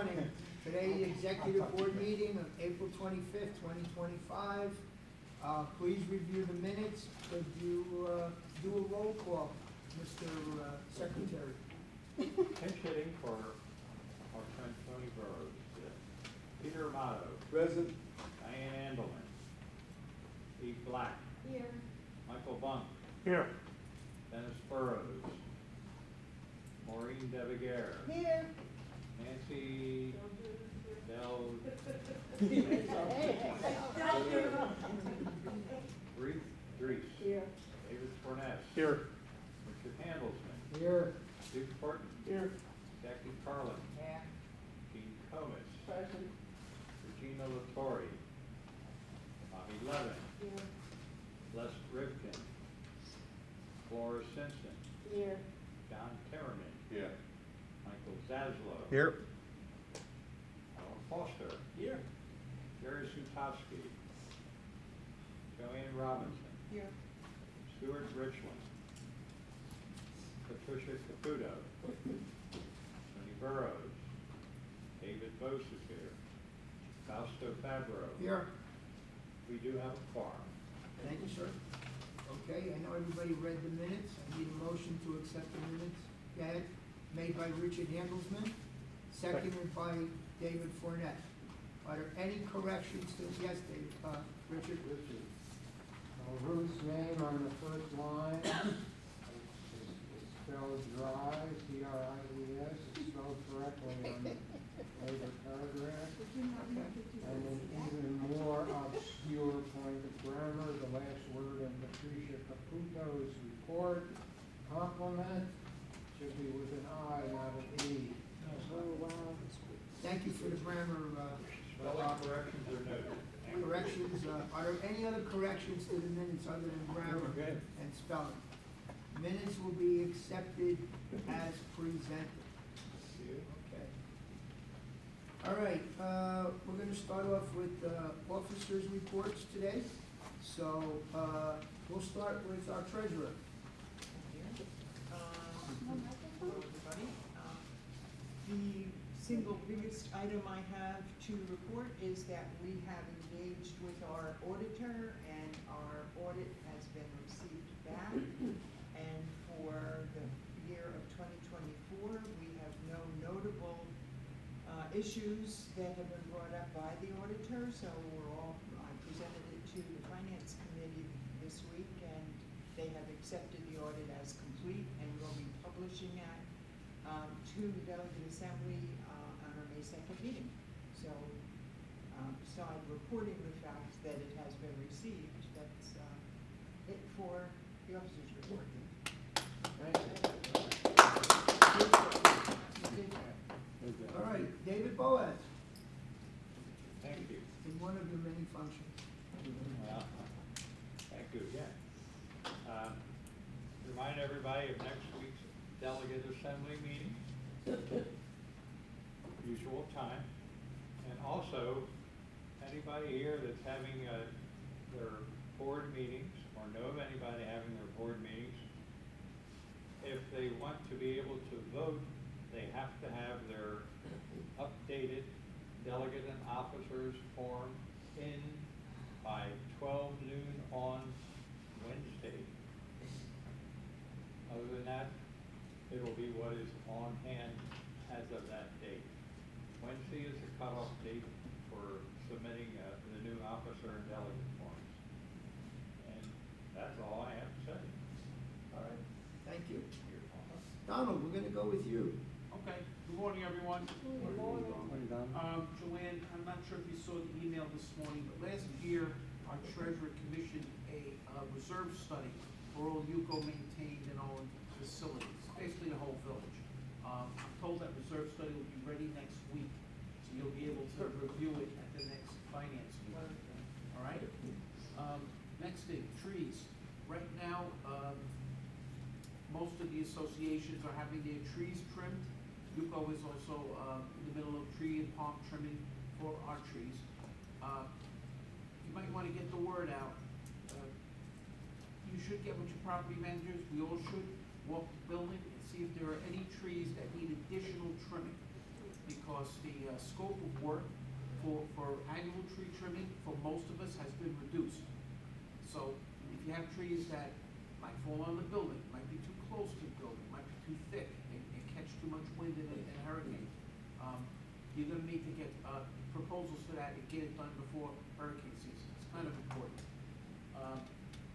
morning. Today, the executive board meeting of April 25th, 2025. Please review the minutes. Could you do a roll call, Mr. Secretary? Pinch hitting for our friend Tony Burrows. Peter Amato. Present. Diane Andelman. Steve Black. Here. Michael Bunk. Here. Dennis Burrows. Maureen DeBeguer. Here. Nancy Del. Reese Dries. Here. David Forness. Here. Richard Handelsman. Here. Steve Horton. Here. Jackie Carlin. Yeah. Gene Comis. Present. Regina Latorre. Bobby Levin. Here. Les Rivkin. Flora Simpson. Here. John Terraman. Here. Michael Zaslow. Here. Alan Foster. Here. Jerry Sutowski. Joanne Robinson. Here. Stuart Richland. Patricia Caputo. Tony Burrows. David Bose is here. Fausto Fabro. Here. We do have a quorum. Thank you, sir. Okay, I know everybody read the minutes. I need a motion to accept the minutes. Go ahead. Made by Richard Handelsman, seconded by David Fournette. Are there any corrections to, yes, Dave, Richard? Ruth's name on the first line is spelled dry, D-R-I-E-S, it's spelled correctly on the later paragraph. And an even more obscure point of grammar, the last word in Patricia Caputo's report, compliment, should be with an I, not an E. Oh, wow. Thank you for the grammar, Spelling corrections are noted. corrections. Are there any other corrections to the minutes other than grammar Good. and spelling? Minutes will be accepted as presented. Okay. All right, we're gonna start off with officers' reports today. So, we'll start with our treasurer. Hello, everybody. The single biggest item I have to report is that we have engaged with our auditor and our audit has been received back. And for the year of 2024, we have no notable issues that have been brought up by the auditor. So I presented it to the finance committee this week and they have accepted the audit as complete and will be publishing that to the delegate assembly on our May 2nd meeting. So, besides reporting the fact that it has been received, that's it for the officers' report. All right, David Boaz, Thank you. in one of your many functions. Thank you again. Remind everybody of next week's delegate assembly meeting, usual time. And also, anybody here that's having their board meetings, or know of anybody having their board meetings, if they want to be able to vote, they have to have their updated delegate and officers form in by 12 noon on Wednesday. Other than that, it'll be what is on hand as of that date. Wednesday is the cutoff date for submitting the new officer and delegate forms. And that's all I have to say. All right, thank you. Donald, we're gonna go with you. Okay, good morning, everyone. Joanne, I'm not sure if you saw the email this morning, but last year, our treasurer commissioned a reserve study for all UCO maintained and owned facilities, basically the whole village. I'm told that reserve study will be ready next week, so you'll be able to review it at the next finance meeting. All right? Next thing, trees. Right now, most of the associations are having their trees trimmed. UCO is also in the middle of tree and palm trimming for our trees. You might want to get the word out. You should get with your property managers, we all should, walk the building and see if there are any trees that need additional trimming. Because because the scope of work for annual tree trimming, for most of us, has been reduced. So if you have trees that might fall on the building, might be too close to the building, might be too thick, and catch too much wind in a hurricane, you're gonna need to get proposals for that and get it done before hurricane season. It's kind of important.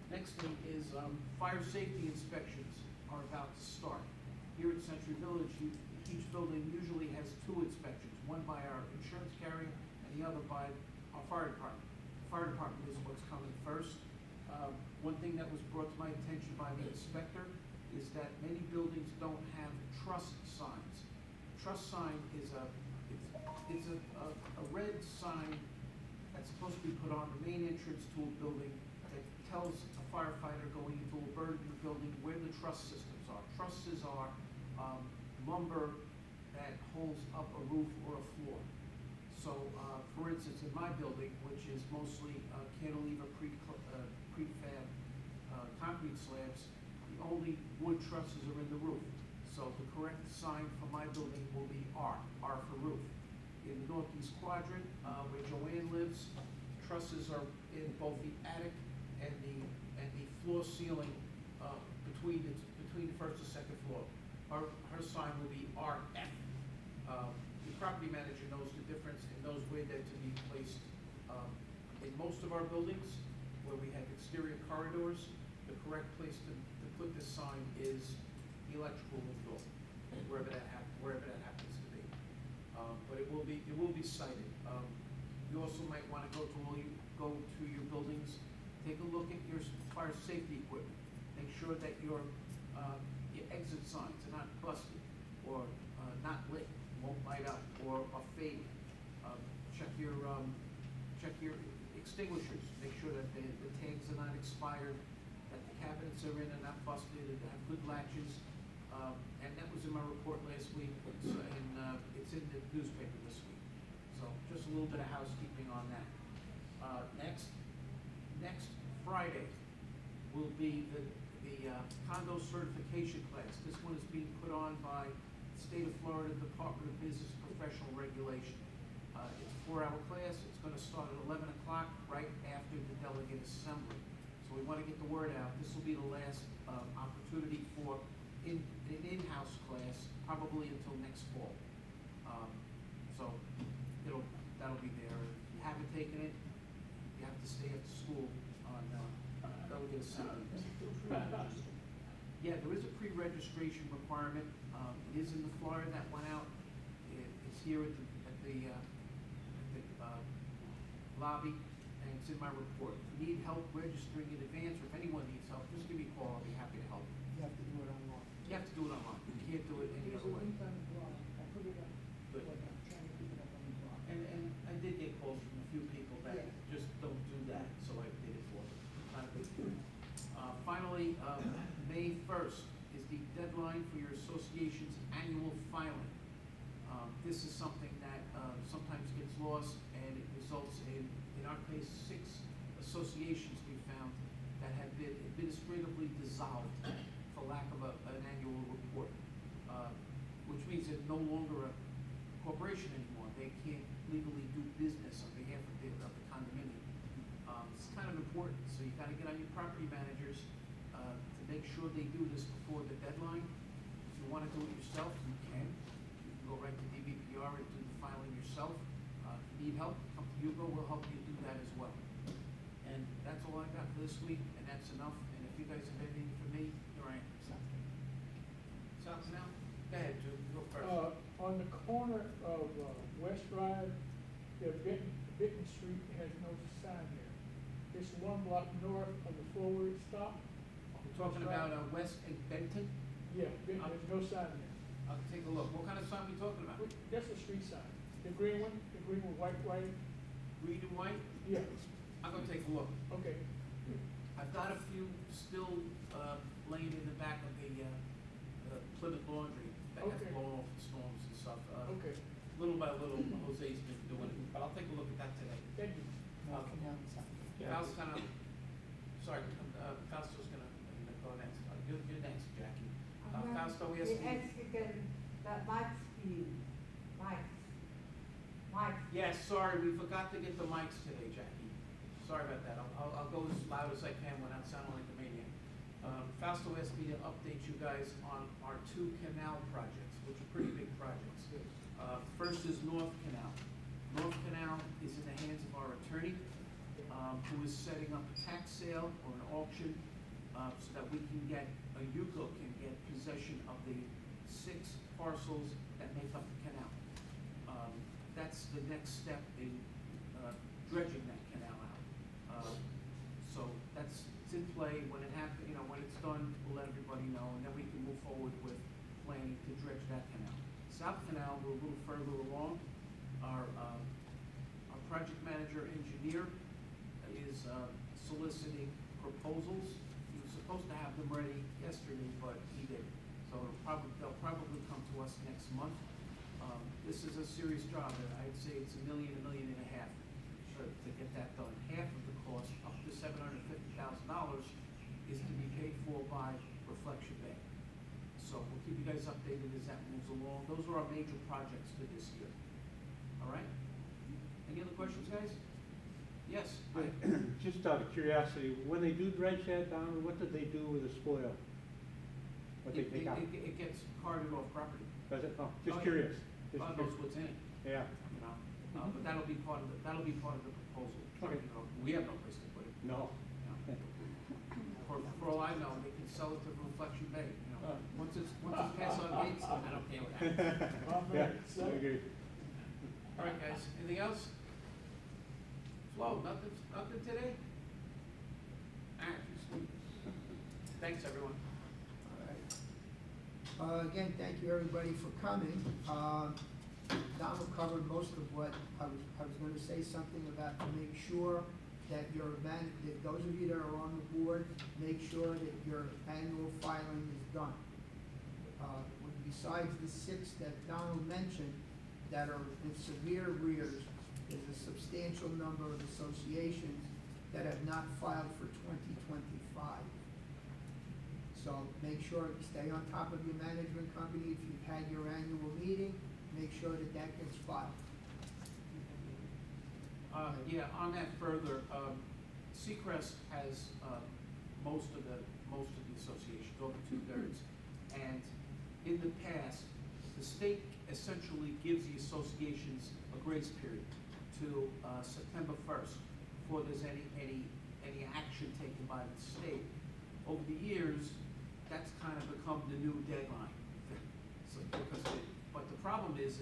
Next thing is fire safety inspections are about to start. Here at Century Village, each building usually has 2 inspections, one by our insurance carrier and the other by our fire department. The fire department is what's coming first. One thing that was brought to my attention by the inspector is that many buildings don't have truss signs. Truss sign is a red sign that's supposed to be put on the main entrance to a building that tells a firefighter going into a burning building where the truss systems are. Trusses are lumber that holds up a roof or a floor. So, for instance, in my building, which is mostly cantilever prefab concrete slabs, the only wood trusses are in the roof. So the correct sign for my building will be R for roof. In the northeast quadrant, where Joanne lives, trusses are in both the attic and the floor ceiling, between the first and second floor. Her sign will be RF. The property manager knows the difference and knows where they're to be placed. In most of our buildings, where we have exterior corridors, the correct place to put this sign is the electrical room door, wherever that happens to be. But it will be cited. You also might wanna go to your buildings, take a look at your fire safety equipment. Make sure that your exit signs are not busted or not lit, won't light up, or are fading. Check your extinguishers, make sure that the tags are not expired, that the cabinets are in and not busted, and have good latches. And that was in my report last week, and it's in the newspaper this week. So just a little bit of housekeeping on that. Next Friday will be the condo certification class. This one is being put on by the State of Florida Department of Business Professional Regulation. It's a 4-hour class. It's gonna start at 11 o'clock, right after the delegate assembly. So we wanna get the word out. This will be the last opportunity for an in-house class, probably until next fall. So that'll be there. If you haven't taken it, you have to stay after school on delegate assembly. Yeah, there is a pre-registration requirement. It is in the flyer that went out. It's here at the lobby, and it's in my report. If you need help registering in advance, or if anyone needs help, just give me a call. I'll be happy to help. You have to do it online. You have to do it online. You can't do it any There's other a way. link on the blog. I put it up. Good. But I'm trying to pick it up on the blog. And I did get calls from a few people that Yeah. just don't do that, so I did it for them. Not a big deal. Finally, May 1st is the deadline for your association's annual filing. This is something that sometimes gets lost, and it results in our case, 6 associations we found that have been administratively dissolved for lack of an annual report, which means they're no longer a corporation anymore. They can't legally do business on behalf of the condominium. It's kind of important, so you gotta get on your property managers to make sure they do this before the deadline. If you wanna do it yourself, you can. You can go right to DBPR and do the filing yourself. If you need help, come to Hugo, we'll help you do that as well. And that's all I got for this week, and that's enough. And if you guys have anything for me, here I am. Sounds now? Go ahead, Drew, go first. On the corner of West Drive, Benton Street has no sign there. It's 1 block north of the forward stop. We're talking about West and Benton. Yeah, there's no sign there. I'll take a look. What kind of sign are we talking about? That's a street sign. The green one with white. Green and white? Yeah, I'm gonna take a look. okay. I've got a few still laying in the back of the Plymouth Laundry that have Okay. blown off the storms and stuff. Okay, Little by little, Jose's been doing it, but I'll take a look at that today. thank you. Val's kind of, sorry, Fausto's gonna go next. You're next, Jackie. Fausto, we have Mike's Yes, sorry, we forgot to get the mics today, Jackie. Sorry about that. I'll go as loud as I can without sounding like a maniac. Fausto asked me to update you guys on our 2 canal projects, which are pretty big projects. First is North Canal. North Canal is in the hands of our attorney, who is setting up a tax sale or an auction, so that we can get, UCO can get possession of the 6 parcels that make up the canal. That's the next step in dredging that canal out. So it's in play. When it when it's done, we'll let everybody know, and then we can move forward with planning to dredge that canal. South Canal, we're a little further along. Our project manager engineer is soliciting proposals. He was supposed to have them ready yesterday, but he didn't. So they'll probably come to us next month. This is a serious job. I'd say it's $1 million, $1.5 million to get that done. Half of the cost, up to $750,000, is to be paid for by Reflection Bay. So we'll keep you guys updated as that moves along. Those are our major projects for this year. All right? Any other questions, guys? Yes? Just out of curiosity, when they do dredge that down, what do they do with the spoil? What they take out? It gets carted off property. Does it? Oh, Oh, just yeah. curious. Just God knows what's in it, Yeah. you know? But that'll be part of the proposal. Okay. You know, we have no place to put it. No. You know? For all I know, they can sell it to Reflection Bay, you know? Once it's passed on gates, I don't care what happens. Yeah, I agree. All right, guys, anything else? Flo, nothing today? All right, sweet. Thanks, everyone. All right. Again, thank you everybody for coming. Donald covered most of what I was gonna say something about to make sure that that those of you that are on the board, make sure that your annual filing is done. Besides the 6 that Donald mentioned that are in severe arrears, there's a substantial number of associations that have not filed for 2025. So make sure, stay on top of your management company. If you've had your annual meeting, make sure that gets filed. Yeah, on that further, Seacrest has, most of the associations, over 2/3. And in the past, the state essentially gives the associations a grace period to, September 1st, before there's any action taken by the state. Over the years, that's kind of become the new deadline. So, but the problem is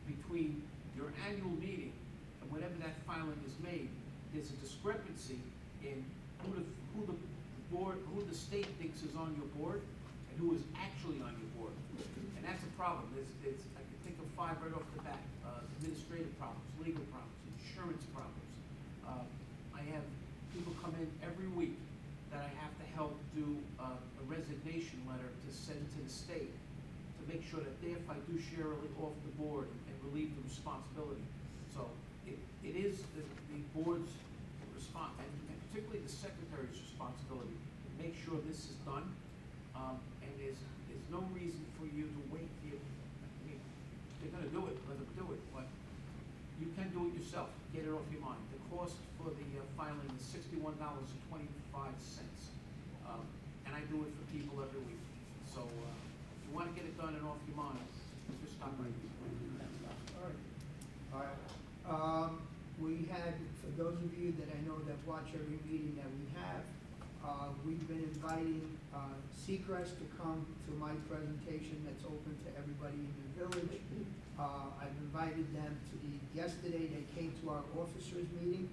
between your annual meeting and whenever that filing is made, there's a discrepancy in who the state thinks is on your board and who is actually on your board. And that's a problem. I can think of 5 right off the bat. Administrative problems, legal problems, insurance problems. I have people come in every week that I have to help do a resignation letter to send to the state to make sure that they're fiduciarily off the board and relieve the responsibility. So it is the board's response, and particularly the secretary's responsibility, to make sure this is done. And there's no reason for you to wait. I mean, they're gonna do it, let them do it, but you can do it yourself, get it off your mind. The cost for the filing is $61.25. And I do it for people every week. So, if you wanna get it done and off your mind, just stop by. All right. We had, for those of you that I know that watch every meeting that we have, we've been inviting Seacrest to come to my presentation that's open to everybody in the village. I've invited them yesterday they came to our officers meeting.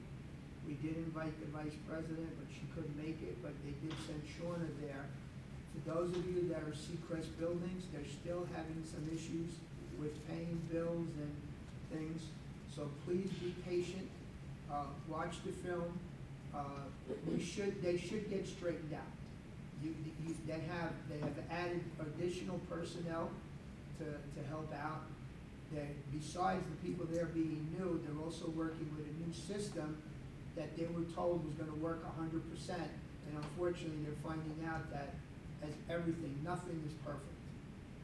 We did invite the vice president, but she couldn't make it, but they did send Shauna there. For those of you that are Seacrest buildings, they're still having some issues with paying bills and things. So please be patient, watch the film. They should get straightened out. They have added additional personnel to help out. Besides the people there being new, they're also working with a new system that they were told was gonna work 100%. And unfortunately, they're finding out that as everything, nothing is perfect.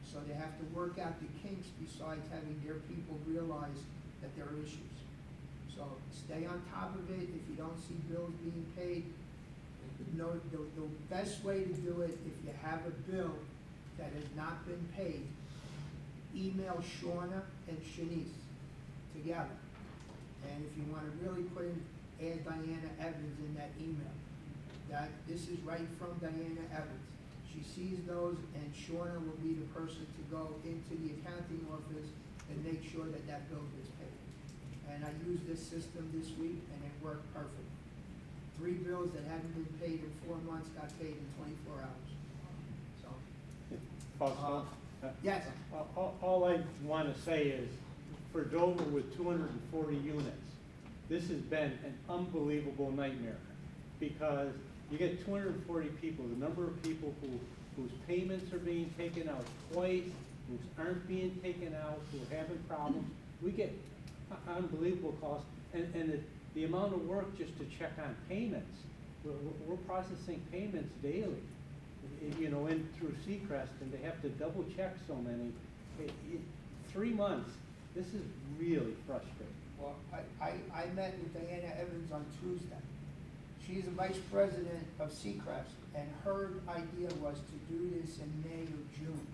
So they have to work out the kinks besides having their people realize that there are issues. So stay on top of it. If you don't see bills being paid, the best way to do it, if you have a bill that has not been paid, email Shauna and Shanice together. And if you wanna really add Diana Evans in that email, this is right from Diana Evans. She sees those, and Shauna will be the person to go into the accounting office and make sure that that bill gets paid. And I used this system this week, and it worked perfect. 3 bills that hadn't been paid in 4 months got paid in 24 hours. So, Also, yes, all I want to say is, for Dover with 240 units, this has been an unbelievable nightmare, because you get 240 people, the number of people whose payments are being taken out twice, whose aren't being taken out, who are having problems. We get unbelievable costs, and the amount of work just to check on payments. We're processing payments daily, you know, in through Seacrest, and they have to double check so many. 3 months, this is really frustrating. well, I met with Diana Evans on Tuesday. She's the vice president of Seacrest, and her idea was to do this in May or June.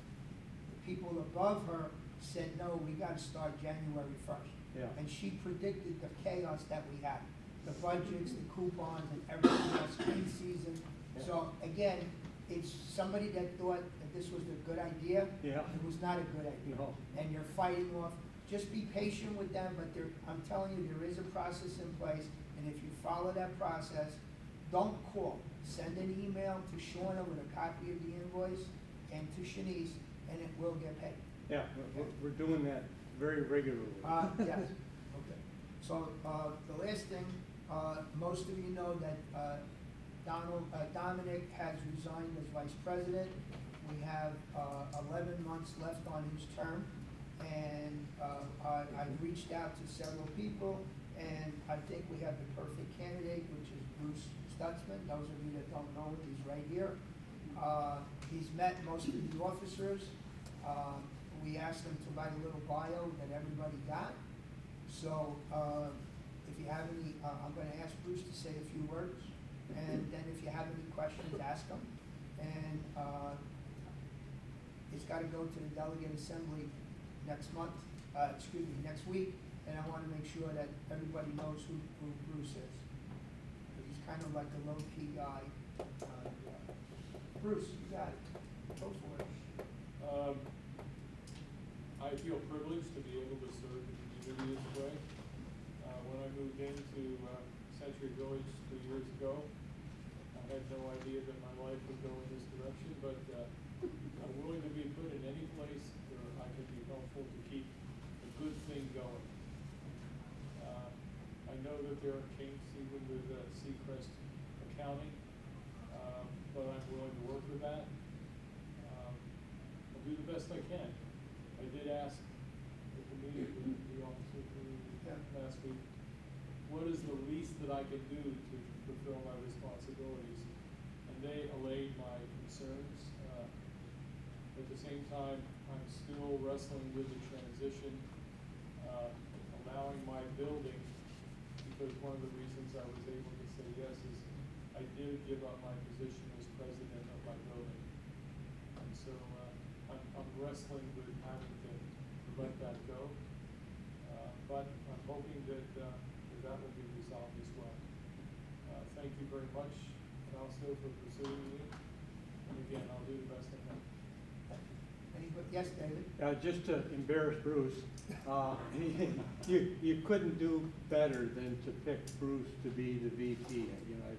The people above her said, no, we gotta start January 1st. Yeah. And she predicted the chaos that we had, the budgets, the coupons, and everything else in season. Yeah. So again, it's somebody that thought that this was a good idea. Yeah. It was not a good idea. No. And you're fighting off, just be patient with them, but I'm telling you, there is a process in place, and if you follow that process, don't call. Send an email to Shauna with a copy of the invoice and to Shanice, and it will get paid. Yeah, we're doing that very regularly. Yes, okay. So, the last thing, most of you know that, Dominic has resigned as vice president. We have, 11 months left on his term, and, I've reached out to several people, and I think we have the perfect candidate, which is Bruce Stutzman. Those of you that don't know him, he's right here. He's met most of the officers. We asked him to write a little bio that everybody got. So, if you have any, I'm gonna ask Bruce to say a few words, and then if you have any questions, ask him. And, it's gotta go to the delegate assembly next week, and I wanna make sure that everybody knows who Bruce is. He's kind of like a low-key guy. Bruce, you got it, go for it. I feel privileged to be able to serve the community this way. When I moved into Century Village 2 years ago, I had no idea that my life would go in this direction, but I'm willing to be put in any place where I can be helpful to keep a good thing going. I know that there are kinks even with Seacrest accounting, but I'm willing to work with that. I'll do the best I can. I did ask the community, the officer last week, what is the least that I can do to fulfill my responsibilities? And they allayed my concerns. At the same time, I'm still wrestling with the transition, allowing my building, because one of the reasons I was able to say yes is I did give up my position as president of my building. And so I'm wrestling with having to let that go. But I'm hoping that that will be resolved as well. Thank you very much, and also for pursuing me. And again, I'll do the best I can. Yes, David? Just to embarrass Bruce, you couldn't do better than to pick Bruce to be the VP. You know,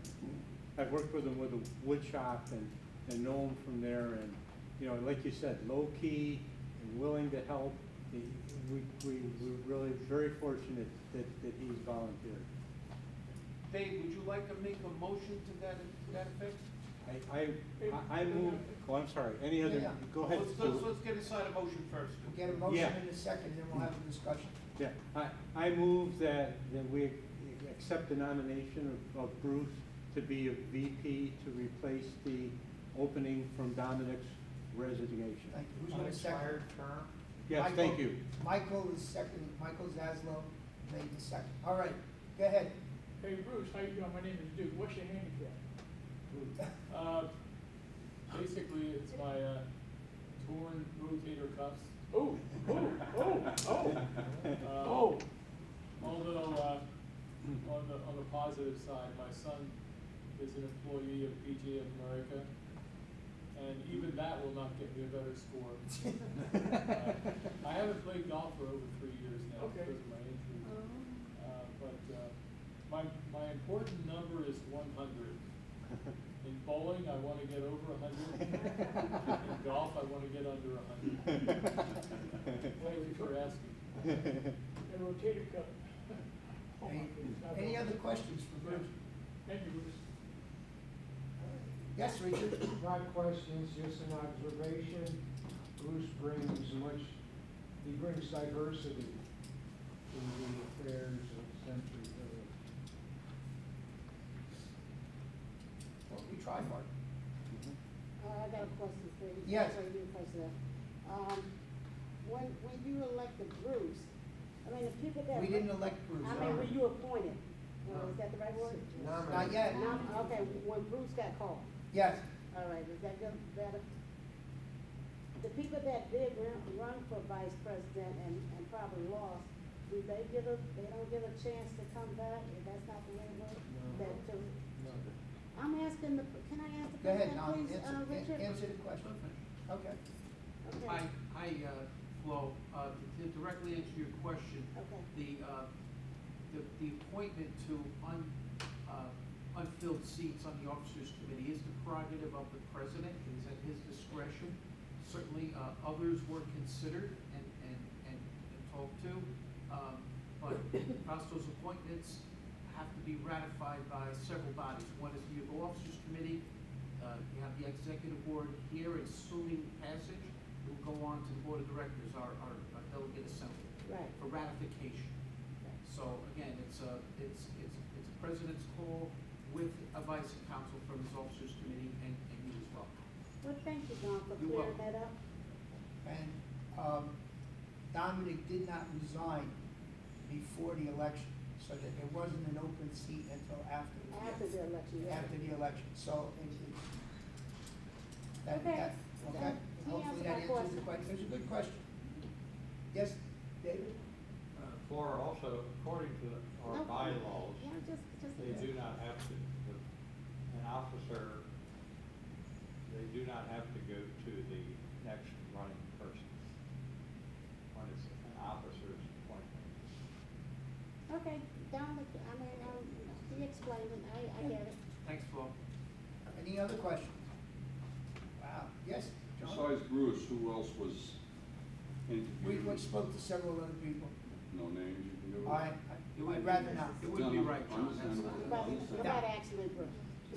I've worked with him with a wood shop and know him from there, and you know, like you said, low key and willing to help. We're really very fortunate that he's volunteered. Dave, would you like to make a motion to that effect? I move, oh, I'm sorry, any other, Yeah. go ahead. Let's get inside a motion first. We'll get a motion Yeah. in a second, and then we'll have a discussion. Yeah, I move that we accept the nomination of Bruce to be a VP to replace the opening from Dominic's resignation. Thank you. Who's gonna second? Yes, thank you. Michael is second, Michael Zaslow made the second. All right, Go ahead. Hey Bruce, how you doing? My name is Duke. What's your handicap? Basically, it's my, torn rotator cuffs. Oh, oh, oh, oh. Although, on the positive side, my son is an employee of PGA of America, and even that will not get me a better score. I haven't played golf for over 3 years now Okay. because of my injury. But my important number is 100. In bowling, I want to get over 100. In golf, I want to get under 100. Thank you for asking. And rotator cuff. Oh, my Any, goodness, I any don't- other questions for Bruce? Thank you, Bruce. Yes, Richard? Not questions, just an observation. Bruce brings he brings diversity to the affairs of Century Village. Well, we tried hard. I got a question for you. Yes. For you, President. When you elected Bruce, I mean, the people that. We didn't elect Bruce. I mean, when you appointed, is that the right word? Not yet. Okay, when Bruce got called, Yes. all right, is that good, better? The people that did run for vice president and probably lost, do they don't get a chance to come back, if that's not the right word? I'm asking can I ask the Go ahead, president, Don, please, Richard? answer the question. Okay. Okay. Flo, to directly answer your question, Okay. the appointment to unfilled seats on the officers committee is the prerogative of the president, it is at his discretion. Certainly, others were considered and talked to, but Costo's appointments have to be ratified by several bodies. One is the Youth Officers Committee, you have the executive board here, and assuming passage, it will go on to the board of directors, our delegate assembly, Right. for ratification. So again, it's a president's call with advice and counsel from his officers committee and you as well. Well, thank you, Don, for You're clearing that up. And Dominic did not resign before the election, so that there wasn't an open seat until after After the election, yeah. after the election. So that, Okay. that, okay? He Hopefully answered that my answers the question. It's a good question. Yes, David? Flora, also, according to our No, bylaws, Yeah, just. they do not have to, an officer, they do not have to go to the next running person when it's an officer's appointment. Okay, Don, he explained it, I get it. Thanks, Flo. Any other questions? Wow, yes, John? Besides Bruce, who else was interviewed? We spoke to several other people. No names you can give us? I'd rather not. It wouldn't be right, John, that's Understandable. not. Nobody actually, Bruce.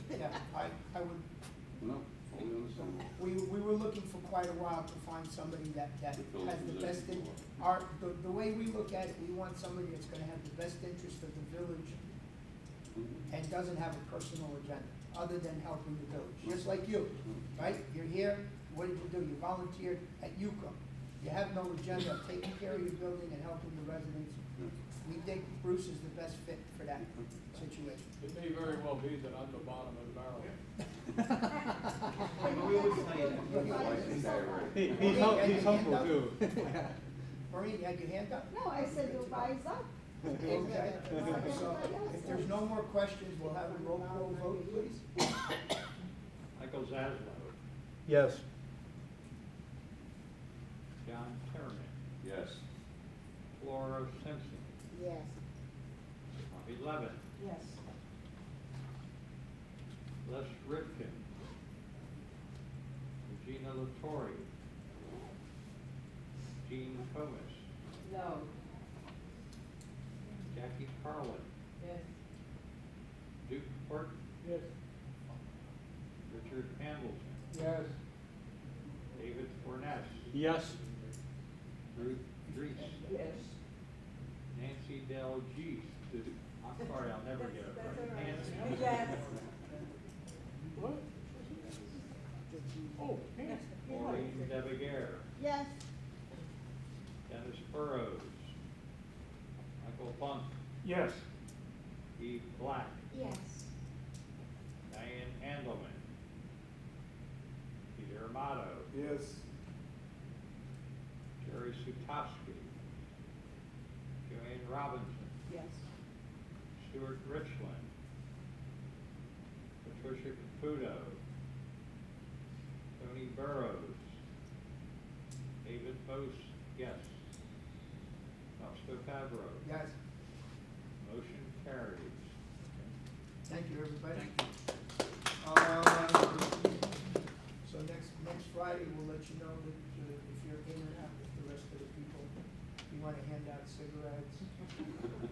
Yeah, I would, No, fully understandable. we were looking for quite a while to find somebody that has To fill the the best, position. the way we look at it, we want somebody that's gonna have the best interest of the village Mhm. and doesn't have a personal agenda, other than helping the village, just like you, right? You're here, what did you do? You volunteered at UCO. You have no agenda of taking care of your building and helping the residents. Yeah. We think Bruce is the best fit for that situation. It may very well be that I'm the bottom of the barrel. We always tell you that. License guy, right? He's humble too. Maureen, you had your hand up? No, I said nobody's up. Okay, so if there's no more questions, we'll have a roll call vote, please. Michael Zaslow, Yes. John Terman, Yes. Flora Simpson, Yes. Bobby Levin, Yes. Les Ripken, Regina Latorre, Jean Comis, No. Jackie Carlin, Yes. Duke Horton, Yes. Richard Hamilton, Yes. David Forness, Yes. Ruth Dries, Yes. Nancy Del G. I'm sorry, I'll never get it right. Nancy. Yes. What? Oh, yes. Maureen DeBeguer, Yes. Dennis Burrows, Michael Bunt, Yes. Eve Black, Yes. Diane Andelman, Peter Amato, Yes. Jerry Sutowski, Joanne Robinson, Yes. Stuart Richland, Patricia Caputo, Tony Burrows, David Post, yes. Fausto Fabro, Yes, motion carries. thank you, everybody. Thank you. So next Friday, we'll let you know that if you're in or out with the rest of the people, if you wanna hand out cigarettes,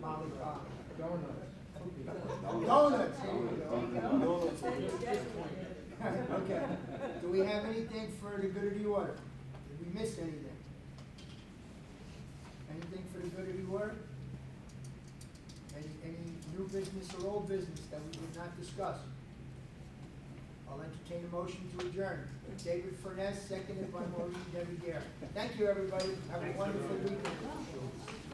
lollipop, Donuts. donuts, there you go. Okay, do we have anything for the good of the order? Did we miss anything? Anything for the good of the order? Any new business or old business that we did not discuss? I'll entertain a motion to adjourn. David Furness, seconded by Maureen Devigier. Thank you, everybody. Have a wonderful weekend.